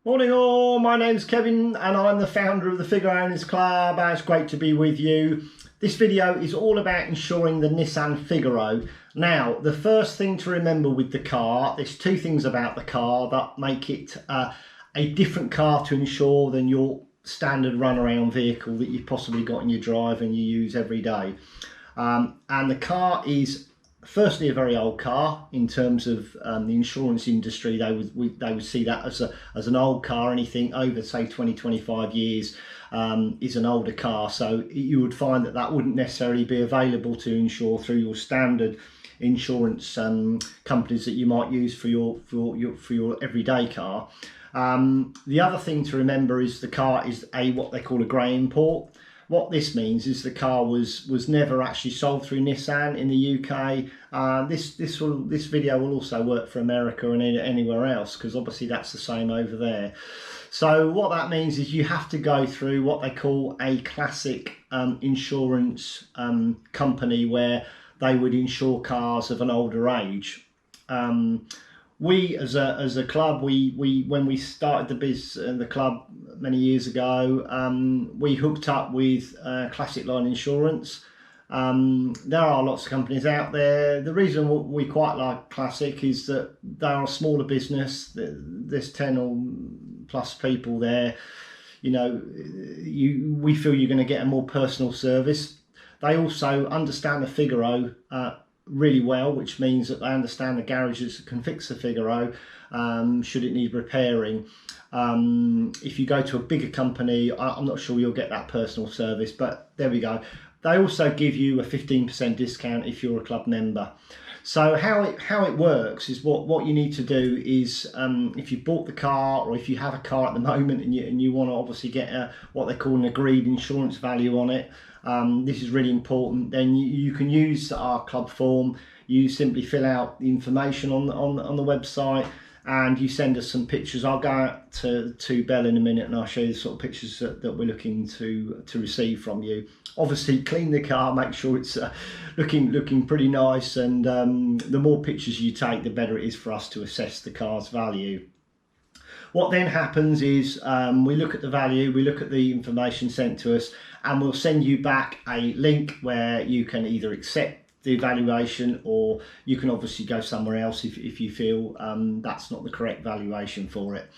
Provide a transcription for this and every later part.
Morning all, my name's Kevin and I'm the founder of the Figaro Owners Club and it's great to be with you. This video is all about insuring the Nissan Figaro. Now, the first thing to remember with the car, there's two things about the car that make it a different car to insure than your standard runaround vehicle that you've possibly got in your drive and you use every day. And the car is firstly a very old car in terms of the insurance industry. They would see that as an old car. Anything over say 20-25 years is an older car, so you would find that wouldn't necessarily be available to insure through your standard insurance companies that you might use for your everyday car. The other thing to remember is the car is what they call a grey import. What this means is the car was never actually sold through Nissan in the UK. This video will also work for America and anywhere else, because obviously that's the same over there. So what that means is you have to go through what they call a classic insurance company, where they would insure cars of an older age. We as a club, when we started the club many years ago, we hooked up with Classic Line Insurance. There are lots of companies out there. The reason we quite like Classic is that they are a smaller business. There's 10 or plus people there. You know, we feel you're going to get a more personal service. They also understand the Figaro really well, which means that they understand the garages that can fix the Figaro should it need repairing. If you go to a bigger company, I'm not sure you'll get that personal service, but there we go. They also give you a 15% discount if you're a club member. So how it works is what you need to do is if you bought the car, or if you have a car at the moment and you want to obviously get what they call an agreed insurance value on it. This is really important. Then you can use our club form. You simply fill out the information on the website and you send us some pictures. I'll go out to Belle in a minute and I'll show you the sort of pictures that we're looking to receive from you. Obviously clean the car, make sure it's looking pretty nice, and the more pictures you take, the better it is for us to assess the car's value. What then happens is we look at the value, we look at the information sent to us, and we'll send you back a link where you can either accept the evaluation, or you can obviously go somewhere else if you feel that's not the correct valuation for it.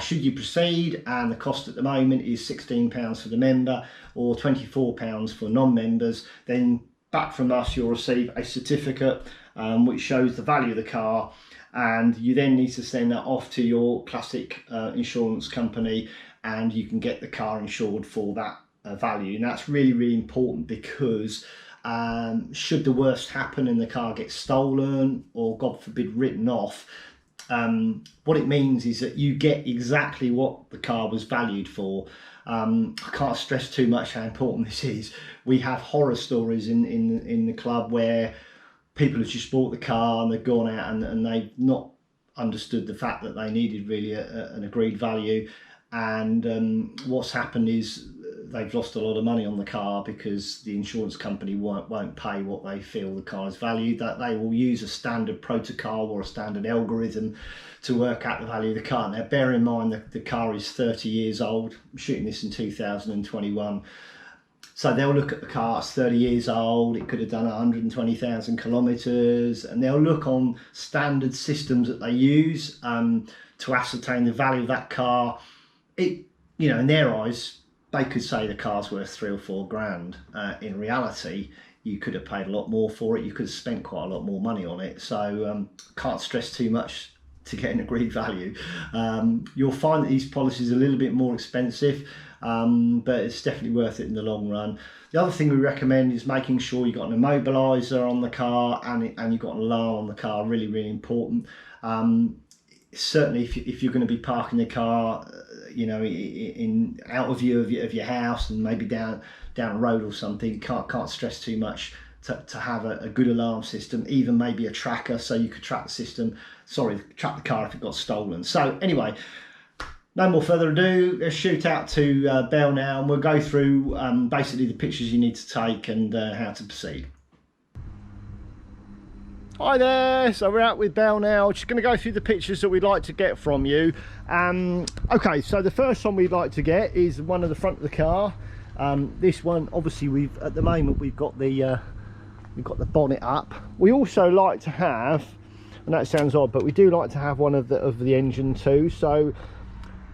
Should you proceed, and the cost at the moment is £16 for the member or £24 for non-members, then back from us you'll receive a certificate which shows the value of the car, and you then need to send that off to your classic insurance company and you can get the car insured for that value. And that's really important, because should the worst happen and the car gets stolen or God forbid written off, what it means is that you get exactly what the car was valued for. I can't stress too much how important this is. We have horror stories in the club where people have just bought the car and they've gone out and they've not understood the fact that they needed really an agreed value, and what's happened is they've lost a lot of money on the car because the insurance company won't pay what they feel the car is valued. That they will use a standard protocol or a standard algorithm to work out the value of the car. Now bear in mind that the car is 30 years old. I'm shooting this in 2021. So they'll look at the car, it's 30 years old, it could have done 120,000 kilometres, and they'll look on standard systems that they use to ascertain the value of that car. In their eyes, they could say the car's worth 3 or 4 grand. In reality, you could have paid a lot more for it. You could have spent quite a lot more money on it. So can't stress too much to get an agreed value. You'll find that these policies are a little bit more expensive, but it's definitely worth it in the long run. The other thing we recommend is making sure you've got an immobiliser on the car and you've got an alarm on the car. Really important. Certainly if you're going to be parking the car in out of view of your house and maybe down a road or something, can't stress too much to have a good alarm system, even maybe a tracker, so you could track the car if it got stolen. So anyway, no more further ado, let's shoot out to Belle now, and we'll go through basically the pictures you need to take and how to proceed. Hi there, so we're out with Belle now, just going to go through the pictures that we'd like to get from you. Okay, so the first one we'd like to get is one of the front of the car. This one, obviously, at the moment we've got the bonnet up. We also like to have, and that sounds odd, but we do like to have one of the engine too. So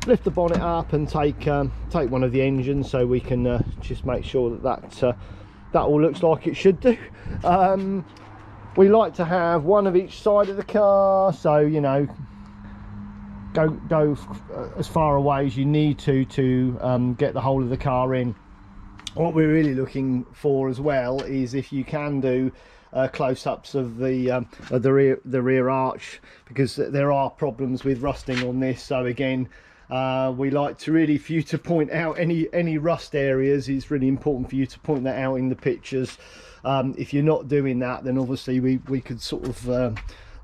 lift the bonnet up and take one of the engines, so we can just make sure that all looks like it should do. We like to have one of each side of the car, so you know, go as far away as you need to get the whole of the car in. What we're really looking for as well is if you can do close-ups of the rear arch, because there are problems with rusting on this. So again, we like to really, for you to point out any rust areas. It's really important for you to point that out in the pictures. If you're not doing that, then obviously we could sort of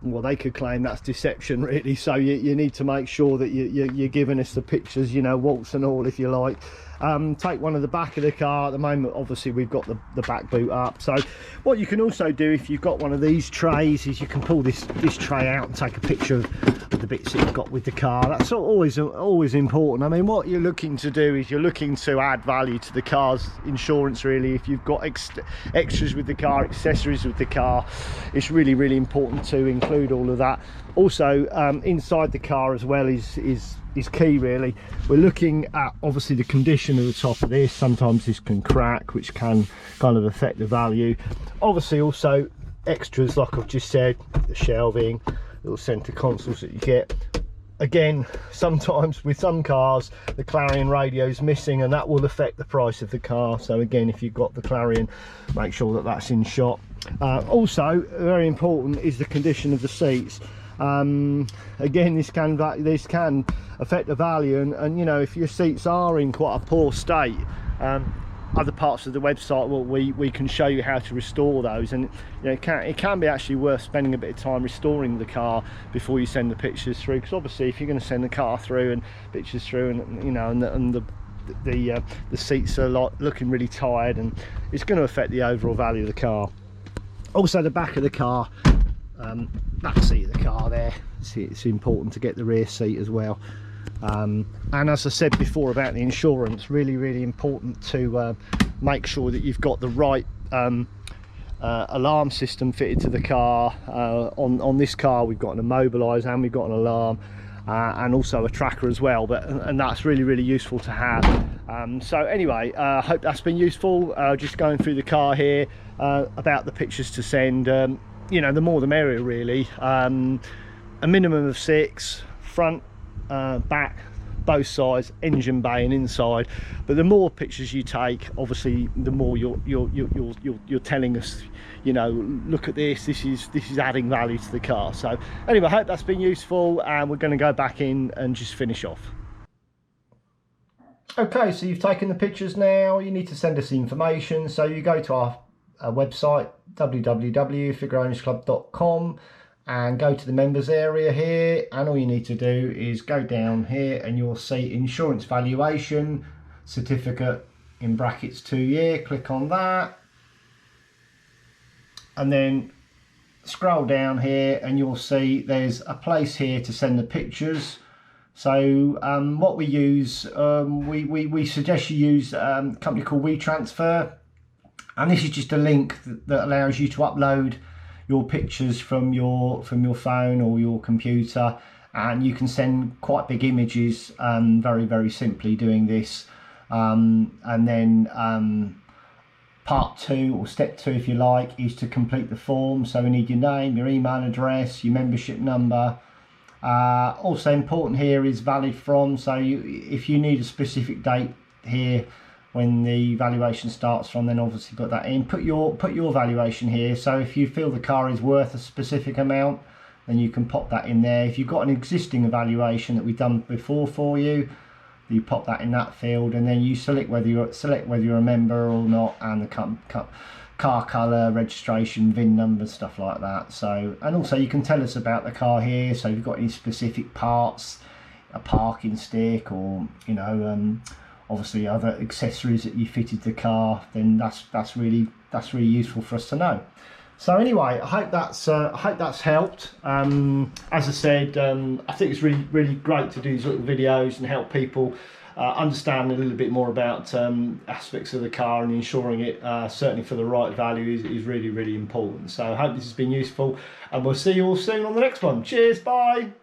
well, they could claim that's deception really. So you need to make sure that you're giving us the pictures, you know, warts and all, if you like. Take one of the back of the car. At the moment, obviously, we've got the back boot up. So what you can also do, if you've got one of these trays, is you can pull this tray out and take a picture of the bits that you've got with the car. That's always important. I mean, what you're looking to do is you're looking to add value to the car's insurance really. If you've got extras with the car, accessories with the car, it's really important to include all of that. Also, inside the car as well is key really. We're looking at obviously the condition of the top of this. Sometimes this can crack, which can kind of affect the value. Obviously also extras, like I've just said, the shelving, little center consoles that you get. Again, sometimes with some cars the Clarion radio is missing, and that will affect the price of the car. So again, if you've got the Clarion, make sure that that's in shot. Also very important is the condition of the seats. Again, this can affect the value, and you know, if your seats are in quite a poor state, other parts of the website, well, we can show you how to restore those. And you know, it can be actually worth spending a bit of time restoring the car before you send the pictures through, because obviously if you're going to send the car through and pictures through, and you know, and the seats are looking really tired, and it's going to affect the overall value of the car. Also, the back of the car, back seat of the car there, it's important to get the rear seat as well. And as I said before about the insurance, really important to make sure that you've got the right alarm system fitted to the car. On this car we've got an immobiliser and we've got an alarm, and also a tracker as well, and that's really useful to have. So anyway, I hope that's been useful. Just going through the car here, about the pictures to send. You know, the more the merrier really. A minimum of 6, front, back, both sides, engine bay and inside. But the more pictures you take, obviously the more you're telling us, you know, look at this is adding value to the car. So anyway, I hope that's been useful, and we're going to go back in and just finish off. Okay, so you've taken the pictures now. You need to send us the information, so you go to our website, www.figaroownersclub.com, and go to the members area here, and all you need to do is go down here and you'll see insurance valuation certificate in brackets 2 year. Click on that, and then scroll down here and you'll see there's a place here to send the pictures. So what we use, we suggest you use a company called WeTransfer. And this is just a link that allows you to upload your pictures from your phone or your computer, and you can send quite big images very simply doing this. And then part 2, or step 2 if you like, is to complete the form. So we need your name, your email address, your membership number. Also important here is valid from, so if you need a specific date here when the valuation starts from, then obviously put that in. Put your valuation here. So if you feel the car is worth a specific amount, then you can pop that in there. If you've got an existing evaluation that we've done before for you, you pop that in that field, and then you select whether you're a member or not, and the car colour, registration, VIN number, stuff like that. So, and also you can tell us about the car here. So if you've got any specific parts, a parking stick, or you know, obviously other accessories that you fitted the car, then that's really useful for us to know. So anyway, I hope that's helped. As I said, I think it's really great to do these little videos and help people understand a little bit more about aspects of the car, and insuring it certainly for the right value is really important. So I hope this has been useful, and we'll see you all soon on the next one. Cheers, bye.